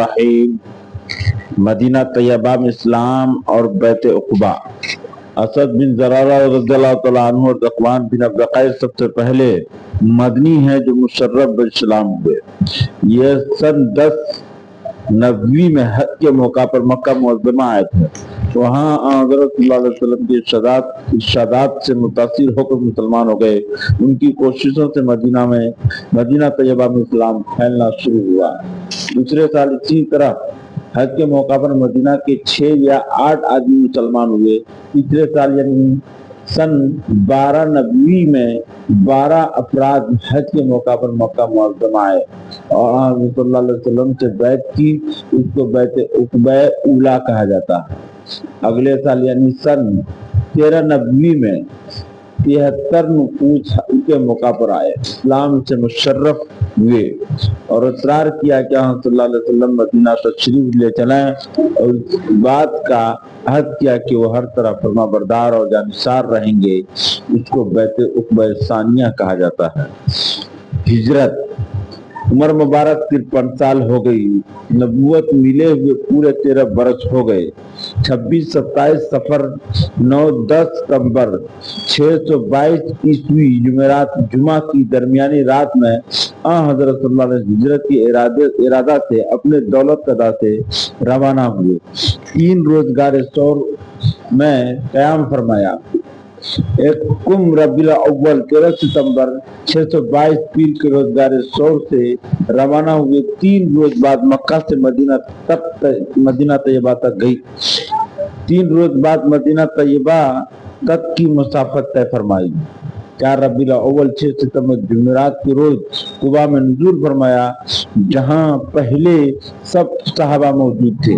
الرحیم۔ مدینہ طیبہ میں اسلام اور بیت عقبہ۔ اسد بن زرارہ رضی اللہ تعالیٰ عنہ اور ذکوان بن عبد القیس سب سے پہلے مدنی ہیں جو مشرف بالاسلام ہوئے۔ یہ سن 1090 میں حج کے موقع پر مکہ معظمہ آئے تھے۔ وہاں حضرت صلی اللہ علیہ وسلم کے ارشادات سے متاثر ہو کر مسلمان ہو گئے۔ ان کی کوششوں سے مدینہ طیبہ میں اسلام پھیلنا شروع ہوا۔ دوسرے سال اسی طرح حج کے موقع پر مدینہ کے 6 یا 8 آدمی مسلمان ہوئے۔ تیسرے سال یعنی سن 1290 میں 12 افراد حج کے موقع پر مکہ معظمہ آئے اور حضرت صلی اللہ علیہ وسلم سے بیعت کی۔ اس کو بیعت عقبہ اولیٰ کہا جاتا ہے۔ اگلے سال یعنی سن 1390 میں 73 نفوس حج کے موقع پر آئے، اسلام سے مشرف ہوئے اور اصرار کیا کہ ہم صلی اللہ علیہ وسلم مدینہ تشریف لے چلیں، اور اس بات کا عہد کیا کہ وہ ہر طرح فرما بردار اور جانثار رہیں گے۔ اس کو بیعت عقبہ ثانیہ کہا جاتا ہے۔ ہجرت۔ عمر مبارک 53 سال ہو گئی، نبوت ملے ہوئے پورے 13 برس ہو گئے۔ 26-27 صفر 9-10 ستمبر 622 عیسوی جمعرات جمعہ کی درمیانی رات میں حضرت صلی اللہ علیہ وسلم ہجرت کی ارادہ سے اپنے دولت قضا سے روانہ ہوئے۔ 3 روزگار سور میں قیام فرمایا۔ کم ربیع الاول 13 ستمبر 622 پیر کے روزگار سور سے روانہ ہوئے۔ 3 روز بعد مکہ سے مدینہ طیبہ تک گئی۔ 3 روز بعد مدینہ طیبہ تک کی مسافت طے فرمائی۔ 4 ربیع الاول 6 ستمبر جمعرات کے روز قباء میں نزول فرمایا، جہاں پہلے سب صحابہ موجود تھے۔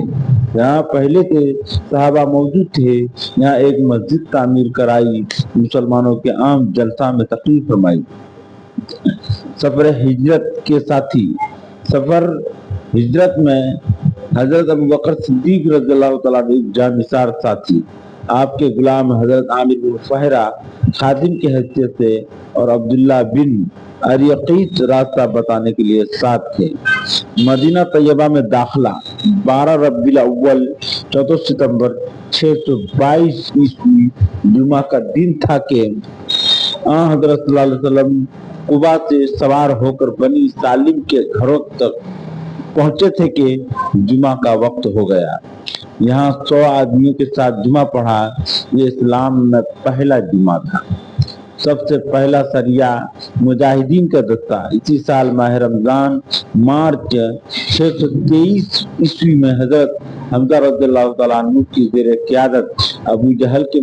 یہاں ایک مسجد تعمیر کرائی، مسلمانوں کے عام جلسہ میں تقریر فرمائی۔ سفر ہجرت کے ساتھی۔ سفر ہجرت میں حضرت ابوبکر صدیق رضی اللہ تعالیٰ عنہ جانثار ساتھی، آپ کے غلام حضرت عامر بن فہرہ خادم کی حیثیت سے اور عبداللہ بن اریقیط راستہ بتانے کے لیے ساتھ تھے۔ مدینہ طیبہ میں داخلہ۔ 12 ربیع الاول 14 ستمبر 622 عیسوی جمعہ کا دن تھا کہ حضرت صلی اللہ علیہ وسلم قباء سے سوار ہو کر بنی سالم کے گھروں تک پہنچے تھے کہ جمعہ کا وقت ہو گیا۔ یہاں 100 آدمیوں کے ساتھ جمعہ پڑھا۔ یہ اسلام میں پہلا جمعہ تھا۔ سب سے پہلا سریہ مجاہدین کا دستہ اسی سال ماہ رمضان مارچ 623 عیسوی میں حضرت حمزہ رضی اللہ تعالیٰ عنہ کی زیر قیادت ابو جہل کے